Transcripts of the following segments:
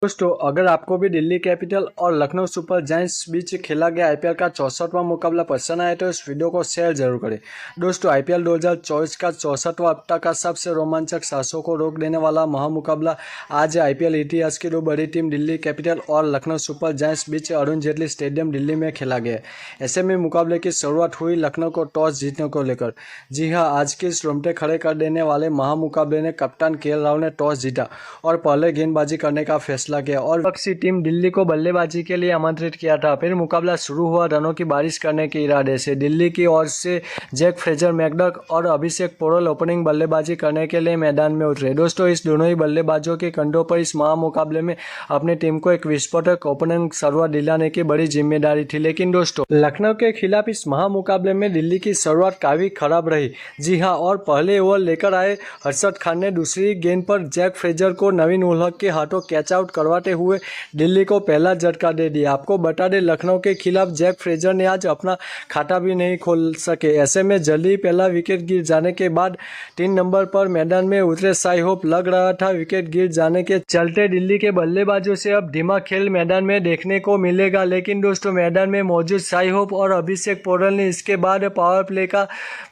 दोस्तों, अगर आपको भी दिल्ली कैपिटल और लखनऊ सुपर जायंट्स बीच खेला गया आईपीएल का 64वां मुकाबला पसंद आए तो इस वीडियो को शेयर जरूर करें। दोस्तों, आईपीएल 2024 का 64वां अब तक का सबसे रोमांचक सांसों को रोक देने वाला महामुकाबला आज आईपीएल इतिहास की दो बड़ी टीम दिल्ली कैपिटल और लखनऊ सुपर जायंट्स बीच अरुण जेटली स्टेडियम दिल्ली में खेला गया। ऐसे में मुकाबले की शुरुआत हुई लखनऊ को टॉस जीतने को लेकर। जी हाँ, आज के इस रोंगटे खड़े कर देने वाले महामुकाबले ने कप्तान केएल राहुल ने टॉस जीता और पहले गेंदबाजी करने का फैसला किया और विपक्षी टीम दिल्ली को बल्लेबाजी के लिए आमंत्रित किया था। फिर मुकाबला शुरू हुआ रनों की बारिश करने के इरादे से। दिल्ली की ओर से जैक फ्रेजर मैकडॉक और अभिषेक पोरल ओपनिंग बल्लेबाजी करने के लिए मैदान में उतरे। दोस्तों, इस दोनों ही बल्लेबाजों के कंधों पर इस महामुकाबले में अपनी टीम को एक विस्फोटक ओपनिंग शुरुआत दिलाने की बड़ी जिम्मेदारी थी। लेकिन दोस्तों, लखनऊ के खिलाफ इस महामुकाबले में दिल्ली की शुरुआत काफी खराब रही। जी हाँ, और पहले ओवर लेकर आए हर्षद खान ने दूसरी गेंद पर जैक फ्रेजर को नवीन उल हक के हाथों कैच आउट करवाते हुए दिल्ली को पहला झटका दे दिया। आपको बता दें, लखनऊ के खिलाफ जैक फ्रेजर ने आज अपना खाता भी नहीं खोल सके। ऐसे में जल्दी पहला विकेट गिर जाने के बाद 3 नंबर पर मैदान में उतरे शाई होप लग रहा था विकेट गिर जाने के चलते दिल्ली के बल्लेबाजों से अब धीमा खेल मैदान में देखने को मिलेगा। लेकिन दोस्तों, मैदान में मौजूद शाई होप और अभिषेक पोरल ने इसके बाद पावर प्ले का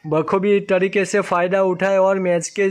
बखूबी तरीके से फायदा उठाया और मैच के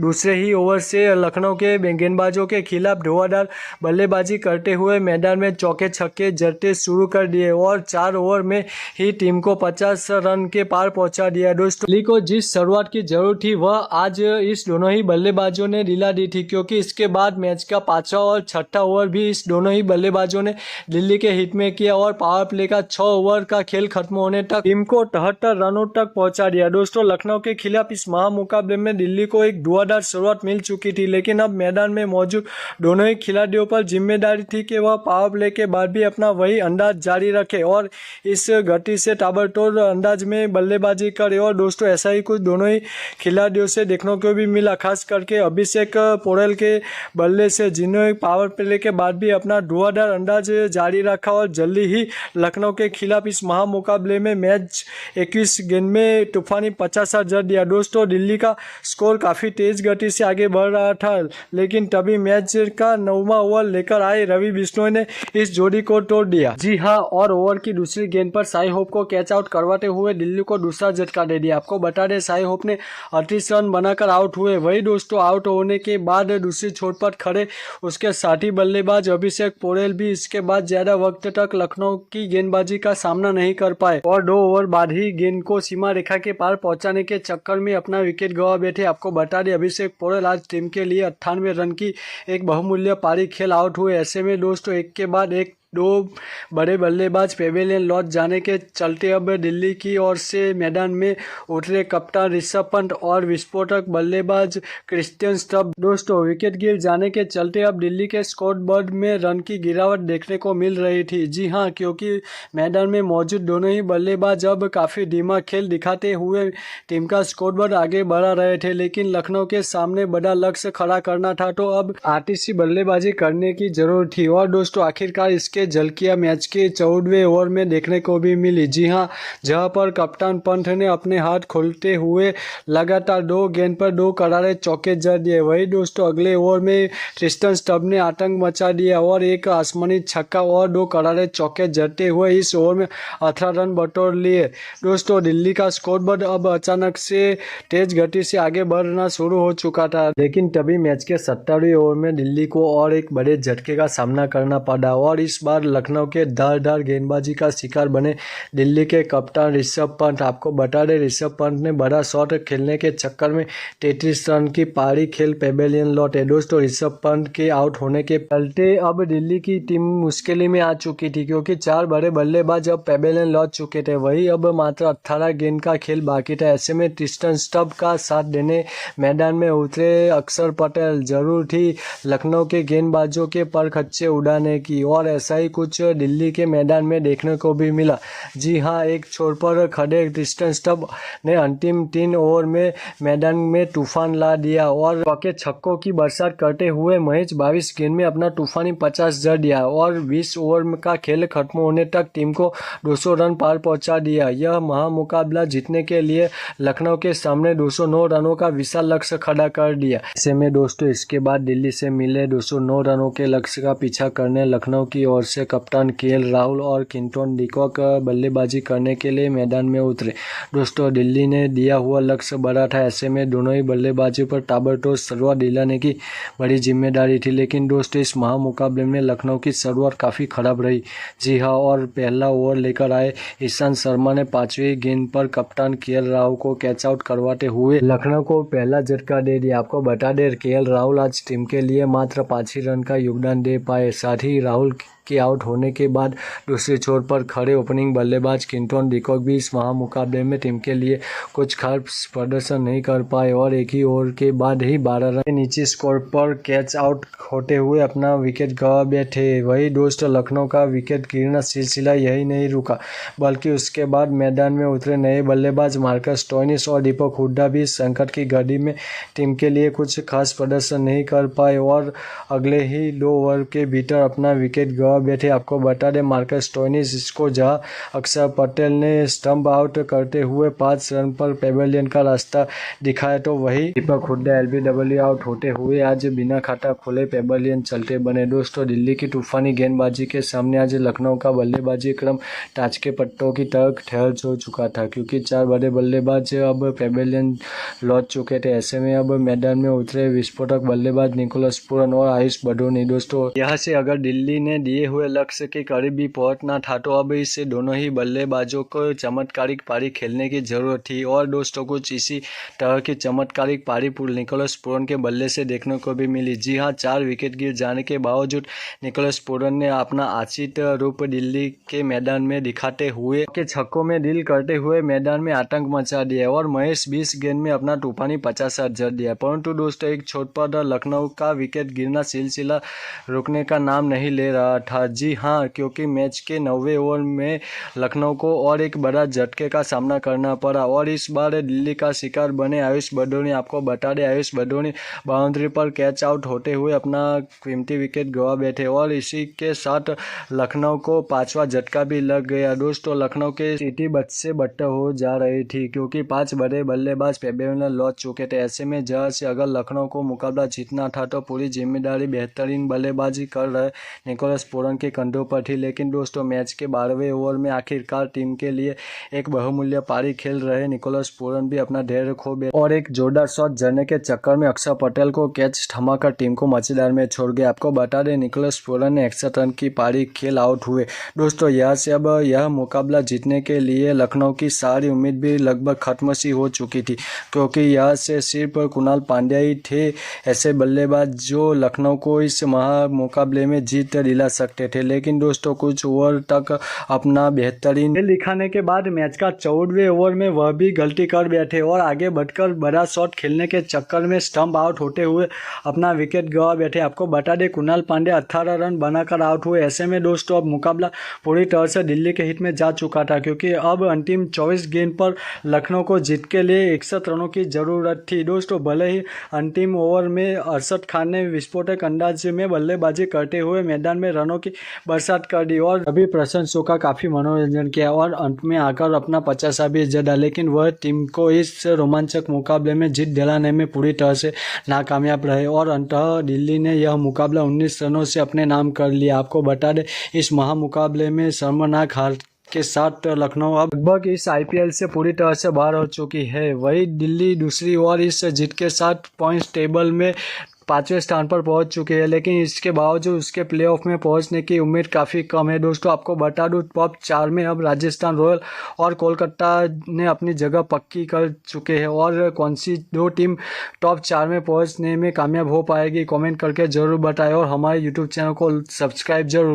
दूसरे ही ओवर से लखनऊ के गेंदबाजों के खिलाफ धुआंधार बल्लेबाजी करते हुए मैदान में चौके छक्के जड़ते शुरू कर दिए और 4 ओवर में ही टीम को 50 रन के पार पहुंचा दिया। दोस्तों, दिल्ली को जिस शुरुआत की जरूरत थी वह आज इस दोनों ही बल्लेबाजों ने दिला दी थी, क्योंकि इसके बाद मैच का 5वां और 6ठा ओवर भी इस दोनों ही बल्लेबाजों ने दिल्ली के हित में किया और पावर प्ले का 6 ओवर का खेल खत्म होने तक टीम को 73 रनों तक पहुंचा दिया। दोस्तों, लखनऊ के खिलाफ इस महामुकाबले में दिल्ली को एक धुआंधार शुरुआत मिल चुकी थी, लेकिन अब मैदान में मौजूद दोनों ही खिलाड़ियों पर जिम्मेदारी थी कि वह पावर प्ले के बाद भी अपना वही अंदाज जारी रखे और इस गति से ताबड़तोड़ अंदाज में बल्लेबाजी करे। और दोस्तों, ऐसा ही कुछ दोनों ही खिलाड़ियों से देखने को भी मिला, खास करके अभिषेक पोरल के बल्ले से, जिन्होंने पावर प्ले के बाद भी अपना धुआंधार अंदाज जारी रखा और जल्दी ही लखनऊ के खिलाफ इस महामुकाबले में मैच 21 गेंद में तूफानी 50 रन जड़ दिया। दोस्तों, दिल्ली का स्कोर काफी तेज गति से आगे बढ़ रहा था, लेकिन तभी मैच का 9वां ओवर लेकर आए रवि बिश्नोई ने इस जोड़ी को तोड़ दिया। जी हाँ, और ओवर की दूसरी गेंद पर शाई होप को कैच आउट करवाते हुए दिल्ली को दूसरा झटका दे दिया। आपको बता दें, शाई होप ने 38 रन बनाकर आउट हुए। वही दोस्तों, आउट होने के बाद दूसरी छोर पर खड़े उसके साथी बल्लेबाज अभिषेक पोरल भी इसके बाद ज्यादा वक्त तक लखनऊ की गेंदबाजी का सामना नहीं कर पाए और 2 ओवर बाद ही गेंद को सीमा रेखा के पार पहुंचाने के चक्कर में अपना विकेट गंवा बैठे। आपको बता दें, अभिषेक पोरल आज टीम के लिए 98 रन की एक बहुमूल्य पारी खेल आउट हुए। ऐसे में दोस्तों, एक के बाद एक 2 बड़े बल्लेबाज पेवेलियन लौट जाने के चलते अब दिल्ली की ओर से मैदान में उतरे कप्तान ऋषभ पंत और विस्फोटक बल्लेबाज क्रिस्टियन स्टब। दोस्तों, विकेट गिर जाने के चलते अब दिल्ली के स्कोरबोर्ड में रन की गिरावट देखने को मिल रही थी। जी हाँ, क्योंकि मैदान में मौजूद दोनों ही बल्लेबाज अब काफी धीमा खेल दिखाते हुए टीम का स्कोरबोर्ड आगे बढ़ा रहे थे, लेकिन लखनऊ के सामने बड़ा लक्ष्य खड़ा करना था तो अब आतिशी बल्लेबाजी करने की जरूरत थी। और दोस्तों, आखिरकार इसके झलकियां मैच के 14वें ओवर में देखने को भी मिली। जी हां, जहां पर कप्तान पंत ने अपने हाथ खोलते हुए लगातार 2 गेंद पर 2 करारे चौके जड़ दिए। वही दोस्तों, अगले ओवर में क्रिस्टियन स्टब ने आतंक मचा दिया और एक आसमानी छक्का और 2 करारे चौके जड़ते हुए इस ओवर में 18 रन बटोर लिए। दोस्तों, दिल्ली का स्कोरबोर्ड अब अचानक से तेज गति से आगे बढ़ना शुरू हो चुका था, लेकिन तभी मैच के 70वें ओवर में दिल्ली को और एक बड़े झटके का सामना करना पड़ा और इस बार लखनऊ के धारदार गेंदबाजी का शिकार बने दिल्ली के कप्तान ऋषभ पंत। आपको बता दें, ऋषभ पंत ने बड़ा शॉट खेलने के चक्कर में 33 रन की पारी खेल पेवेलियन लौटे। दोस्तों, ऋषभ पंत के आउट होने के चलते अब दिल्ली की टीम मुश्किल में आ चुकी थी, क्योंकि 4 बड़े बल्लेबाज अब पेवेलियन लौट चुके थे। वही अब मात्र 18 गेंद का खेल बाकी था। ऐसे में क्रिस्टियन स्टब का साथ देने मैदान में उतरे अक्षर पटेल। जरूर थी लखनऊ के गेंदबाजों के पर खच्चे उड़ाने की और ऐसा ही कुछ दिल्ली के मैदान में देखने को भी मिला। जी हां, एक छोर पर खड़े क्रिस्टन स्टब ने अंतिम 3 ओवर में मैदान में तूफान ला दिया और के छक्कों की बरसात करते हुए महज 22 गेंद में अपना तूफानी 50 जड़ दिया और 20 ओवर का खेल खत्म होने तक टीम को 200 रन पार पहुंचा दिया। यह महामुकाबला जीतने के लिए लखनऊ के सामने 209 रनों का विशाल लक्ष्य खड़ा कर दिया। ऐसे में दोस्तों इसके बाद दिल्ली से मिले 209 रनों के लक्ष्य का पीछा करने लखनऊ की ओर से कप्तान केएल राहुल और क्विंटन डिकॉक बल्लेबाजी करने के लिए मैदान में उतरे। दोस्तों दिल्ली ने दिया हुआ लक्ष्य बड़ा था, ऐसे में दोनों ही बल्लेबाजों पर ताबड़तोड़ शुरुआत दिलाने की बड़ी जिम्मेदारी थी। लेकिन दोस्तों इस महामुकाबले में लखनऊ की शुरुआत काफ़ी खराब रही। जी हाँ, और पहला ओवर लेकर आए ईशांत शर्मा ने 5वीं गेंद पर कप्तान केएल राहुल को कैच आउट करवाते हुए लखनऊ को पहला झटका दे दिया। आपको बता दें केएल राहुल आज टीम के लिए मात्र 5 ही रन का योगदान दे पाए। साथ ही राहुल के आउट होने के बाद दूसरे छोर पर खड़े ओपनिंग बल्लेबाज क्विंटन डिकॉक भी इस महामुकाबले में टीम के लिए कुछ खास प्रदर्शन नहीं कर पाए और एक ही ओवर के बाद ही 12 रन के नीचे स्कोर पर कैच आउट होते हुए अपना विकेट गंवा बैठे। वही दोस्तों लखनऊ का विकेट गिरना सिलसिला यही नहीं रुका, बल्कि उसके बाद मैदान में उतरे नए बल्लेबाज मार्कस स्टोइनिस और दीपक हुड्डा भी संकट की घड़ी में टीम के लिए कुछ खास प्रदर्शन नहीं कर पाए और अगले ही 2 ओवर के भीतर अपना विकेट गंवा बैठे। आपको बता दें मार्कस स्टोइनिस इसको जहां अक्षर पटेल ने स्टंप आउट करते हुए 5 रन पर पेवेलियन का रास्ता दिखाया, तो वही दीपक हुड्डा एलबीडब्ल्यू आउट होते हुए आज बिना खाता खोले पेवेलियन चलते बने। दोस्तों दिल्ली की तूफानी गेंदबाजी के सामने आज लखनऊ का बल्लेबाजी क्रम ताज के पट्टों की तरह ठहर हो चुका था, क्योंकि 4 बड़े बल्लेबाज अब पेवेलियन लौट चुके थे। ऐसे में अब मैदान में उतरे विस्फोटक बल्लेबाज निकोलस पूरन और आयुष बडोनी। दोस्तों यहाँ से अगर दिल्ली ने दिए हुए लक्ष्य के करीब भी पहुंचना था तो अब इसे दोनों ही बल्लेबाजों को चमत्कारिक पारी खेलने की जरूरत थी और दोस्तों कुछ इसी तरह की चमत्कारिक पारी निकोलस पूरन के बल्ले से देखने को भी मिली। जी हां, 4 विकेट गिर जाने के बावजूद निकोलस पूरन ने अपना आचित रूप दिल्ली के मैदान में दिखाते हुए के छक्कों में डील करते हुए मैदान में आतंक मचा दिया और महज 20 गेंद में अपना तूफानी 50 रन जड़ दिया। परंतु दोस्तों एक छोर पर लखनऊ का विकेट गिरना सिलसिला रुकने का नाम नहीं ले रहा था। जी हाँ, क्योंकि मैच के 9वें ओवर में लखनऊ को और एक बड़ा झटके का सामना करना पड़ा और इस बार दिल्ली का शिकार बने आयुष बडोनी। आपको बता दें आयुष बडोनी बाउंड्री पर कैच आउट होते हुए अपना कीमती विकेट गंवा बैठे और इसी के साथ लखनऊ को 5वां झटका भी लग गया। दोस्तों लखनऊ के स्थिति बद से बदतर हो जा रही थी, क्योंकि 5 बड़े बल्लेबाज पेवेलियन लौट चुके थे। ऐसे में जहां से अगर लखनऊ को मुकाबला जीतना था तो पूरी जिम्मेदारी बेहतरीन बल्लेबाजी कर रहे निकोलस पूरन के कंधों पर थी। लेकिन दोस्तों मैच के 12वें ओवर में आखिरकार टीम के लिए एक बहुमूल्य पारी खेल रहे निकोलस पूरन भी अपना धैर्य खो बैठे और एक जोरदार शॉट जड़ने के चक्कर में अक्षर पटेल को कैच थमाकर टीम को मजेदार में छोड़ गया। आपको बता दें निकोलस पूरन ने 61 रन की पारी खेल आउट हुए। दोस्तों यहाँ से अब यह मुकाबला जीतने के लिए लखनऊ की सारी उम्मीद भी लगभग खत्म सी हो चुकी थी, क्योंकि यहाँ से सिर्फ कुणाल पांड्या ही थे ऐसे बल्लेबाज जो लखनऊ को इस मुकाबले में जीत दिला सकते थे। लेकिन दोस्तों कुछ ओवर तक अपना बेहतरीन दिखाने के बाद मैच का 14वें ओवर में वह भी गलती कर बैठे और आगे बढ़कर बड़ा शॉट खेलने के चक्कर में स्टंप आउट होते हुए अपना विकेट गंवा बैठे। आपको बता दें कुणाल पांड्या 18 रन बनाकर आउट हुए। ऐसे में दोस्तों अब मुकाबला पूरी तरह से दिल्ली के हित में जा चुका था, क्योंकि अब अंतिम 24 गेंद पर लखनऊ को जीत के लिए 61 रनों की जरूरत थी। दोस्तों भले ही अंतिम ओवर में अरशद खान ने विस्फोटक अंदाज में बल्लेबाजी करते हुए मैदान में रनों की बरसात कर दी और सभी प्रशंसकों का काफी मनोरंजन किया और अंत में आकर अपना 50वां भी जड़ा, लेकिन वह टीम को इस रोमांचक मुकाबले में जीत दिलाने में पूरी तरह से नाकामयाब रहे और अंततः दिल्ली ने यह मुकाबला 19 रनों से अपने नाम कर लिया। आपको बता दें इस महामुकाबले में शर्मनाक हार के साथ लखनऊ अब लगभग इस आईपीएल से पूरी तरह से बाहर हो चुकी है। वही दिल्ली दूसरी ओर इस जीत के साथ पॉइंट्स टेबल में 5वें स्थान पर पहुंच चुके हैं, लेकिन इसके बावजूद उसके प्लेऑफ में पहुंचने की उम्मीद काफ़ी कम है। दोस्तों आपको बता दूं टॉप 4 में अब राजस्थान रॉयल और कोलकाता ने अपनी जगह पक्की कर चुके हैं और कौन सी 2 टीम टॉप 4 में पहुंचने में कामयाब हो पाएगी कमेंट करके ज़रूर बताएं और हमारे यूट्यूब चैनल को सब्सक्राइब जरूर करें।